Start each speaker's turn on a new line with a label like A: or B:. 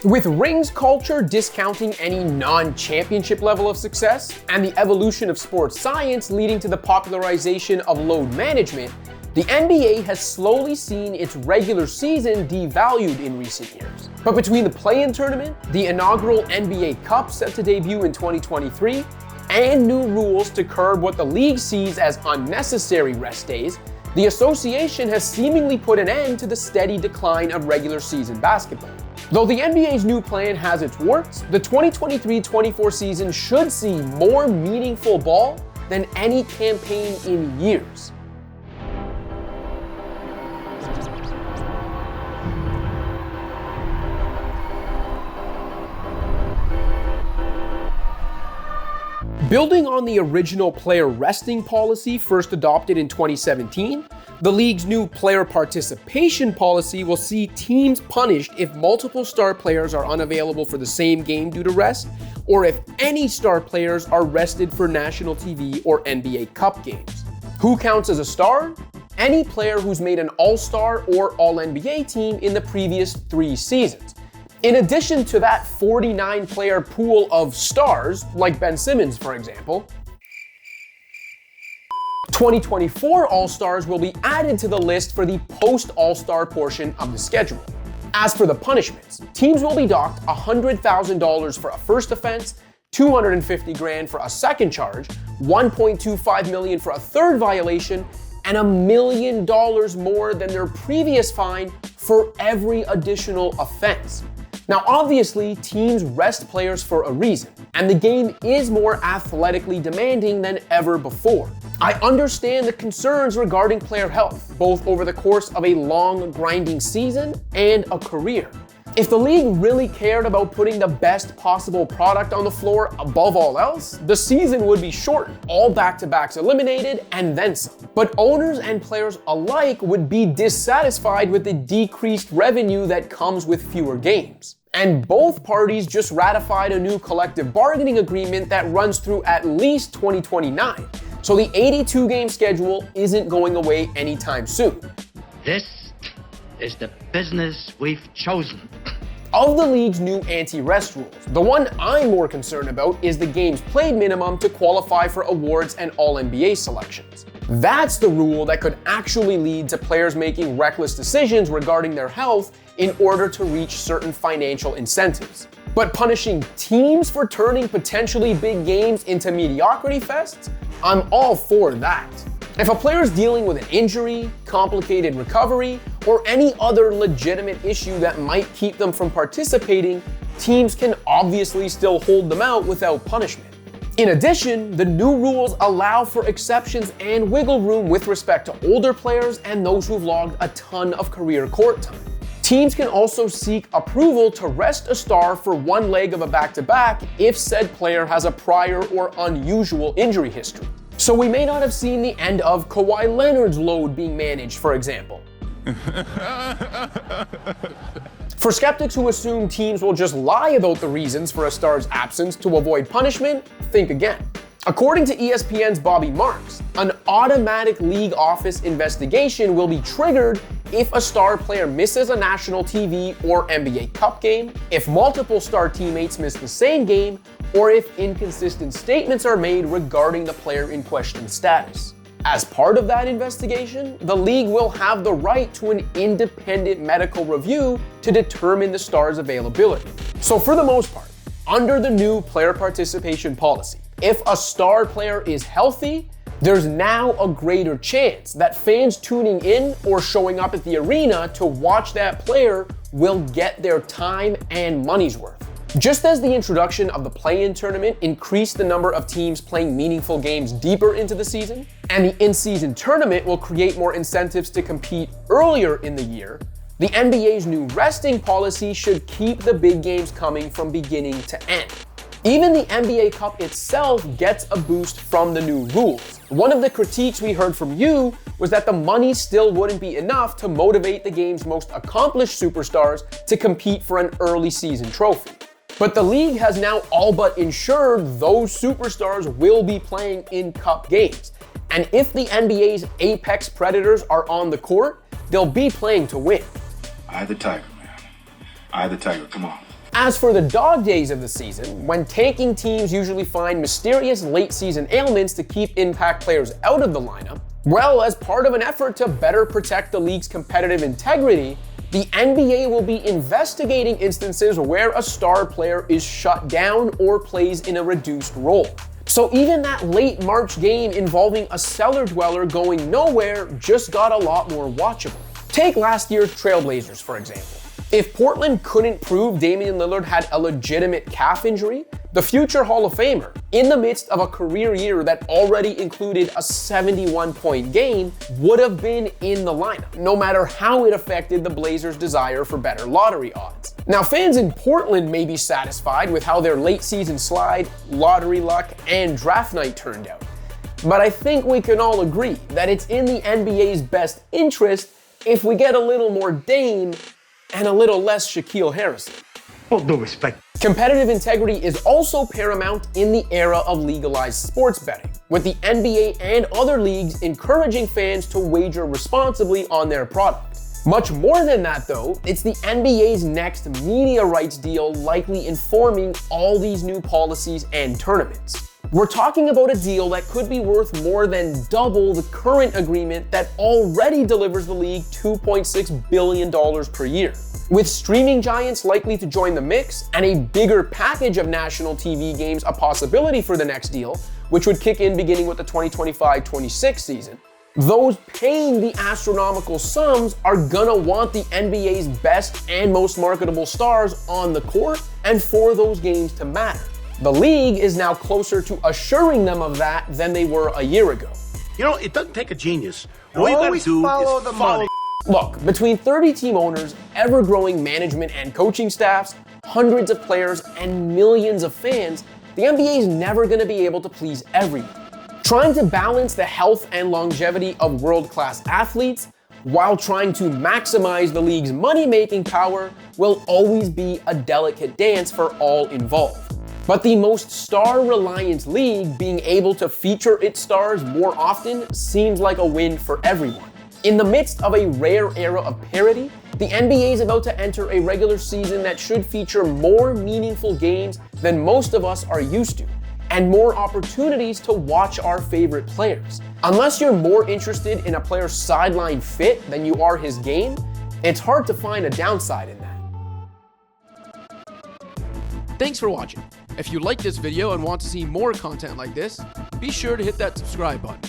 A: With rings culture discounting any non-championship level of success, and the evolution of sports science leading to the popularization of load management, the NBA has slowly seen its regular season devalued in recent years. But between the play-in tournament, the inaugural NBA Cup set to debut in 2023, and new rules to curb what the league sees as unnecessary rest days, the association has seemingly put an end to the steady decline of regular season basketball. Though the NBA's new plan has its warts, the 2023-24 season should see more meaningful ball than any campaign in years. Building on the original player resting policy first adopted in 2017, the league's new player participation policy will see teams punished if multiple star players are unavailable for the same game due to rest, or if any star players are rested for national TV or NBA Cup games. Who counts as a star? Any player who's made an All-Star or All-NBA team in the previous 3 seasons. In addition to that 49-player pool of stars, like Ben Simmons, for example, 2024 All-Stars will be added to the list for the post-All-Star portion of the schedule. As for the punishments, teams will be docked $100,000 for a first offense, $250,000 for a second charge, $1.25 million for a third violation, and $1 million more than their previous fine for every additional offense. Now, obviously, teams rest players for a reason, and the game is more athletically demanding than ever before. I understand the concerns regarding player health, both over the course of a long, grinding season and a career. If the league really cared about putting the best possible product on the floor above all else, the season would be shortened, all back-to-backs eliminated, and then some. But owners and players alike would be dissatisfied with the decreased revenue that comes with fewer games. And both parties just ratified a new collective bargaining agreement that runs through at least 2029. So the 82-game schedule isn't going away anytime soon.
B: This is the business we've chosen.
A: Of the league's new anti-rest rules, the one I'm more concerned about is the games played minimum to qualify for awards and All-NBA selections. That's the rule that could actually lead to players making reckless decisions regarding their health in order to reach certain financial incentives. But punishing teams for turning potentially big games into mediocrity fests? I'm all for that. If a player is dealing with an injury, complicated recovery, or any other legitimate issue that might keep them from participating, teams can obviously still hold them out without punishment. In addition, the new rules allow for exceptions and wiggle room with respect to older players and those who've logged a ton of career court time. Teams can also seek approval to rest a star for one leg of a back-to-back if said player has a prior or unusual injury history. So we may not have seen the end of Kawhi Leonard's load being managed, for example. For skeptics who assume teams will just lie about the reasons for a star's absence to avoid punishment, think again. According to ESPN's Bobby Marks, an automatic league office investigation will be triggered if a star player misses a national TV or NBA Cup game, if multiple star teammates miss the same game, or if inconsistent statements are made regarding the player in question's status. As part of that investigation, the league will have the right to an independent medical review to determine the star's availability. So for the most part, under the new player participation policy, if a star player is healthy, there's now a greater chance that fans tuning in or showing up at the arena to watch that player will get their time and money's worth. Just as the introduction of the play-in tournament increased the number of teams playing meaningful games deeper into the season, and the in-season tournament will create more incentives to compete earlier in the year, the NBA's new resting policy should keep the big games coming from beginning to end. Even the NBA Cup itself gets a boost from the new rules. One of the critiques we heard from you was that the money still wouldn't be enough to motivate the game's most accomplished superstars to compete for an early season trophy. But the league has now all but ensured those superstars will be playing in Cup games. And if the NBA's apex predators are on the court, they'll be playing to win.
C: I the Tiger, man. I the Tiger, come on.
A: As for the dog days of the season, when tanking teams usually find mysterious late season ailments to keep impact players out of the lineup, well, as part of an effort to better protect the league's competitive integrity, the NBA will be investigating instances where a star player is shut down or plays in a reduced role. So even that late March game involving a cellar dweller going nowhere just got a lot more watchable. Take last year's Trailblazers, for example. If Portland couldn't prove Damian Lillard had a legitimate calf injury, the future Hall of Famer, in the midst of a career year that already included a 71-point game, would have been in the lineup, no matter how it affected the Blazers' desire for better lottery odds. Now, fans in Portland may be satisfied with how their late season slide, lottery luck, and draft night turned out. But I think we can all agree that it's in the NBA's best interest if we get a little more Dame and a little less Shaquille Harrison.
B: All due respect.
A: Competitive integrity is also paramount in the era of legalized sports betting, with the NBA and other leagues encouraging fans to wager responsibly on their product. Much more than that though, it's the NBA's next media rights deal likely informing all these new policies and tournaments. We're talking about a deal that could be worth more than double the current agreement that already delivers the league $2.6 billion per year. With streaming giants likely to join the mix and a bigger package of national TV games a possibility for the next deal, which would kick in beginning with the 2025-26 season, those paying the astronomical sums are gonna want the NBA's best and most marketable stars on the court and for those games to matter. The league is now closer to assuring them of that than they were a year ago.
C: You know, it doesn't take a genius. All you gotta do is follow.
A: Look, between 30 team owners, ever-growing management and coaching staffs, hundreds of players, and millions of fans, the NBA is never going to be able to please everyone. Trying to balance the health and longevity of world-class athletes while trying to maximize the league's money-making power will always be a delicate dance for all involved. But the most star-reliant league being able to feature its stars more often seems like a win for everyone. In the midst of a rare era of parity, the NBA is about to enter a regular season that should feature more meaningful games than most of us are used to, and more opportunities to watch our favorite players. Unless you're more interested in a player's sideline fit than you are his game, it's hard to find a downside in that.
D: Thanks for watching. If you like this video and want to see more content like this, be sure to hit that subscribe button.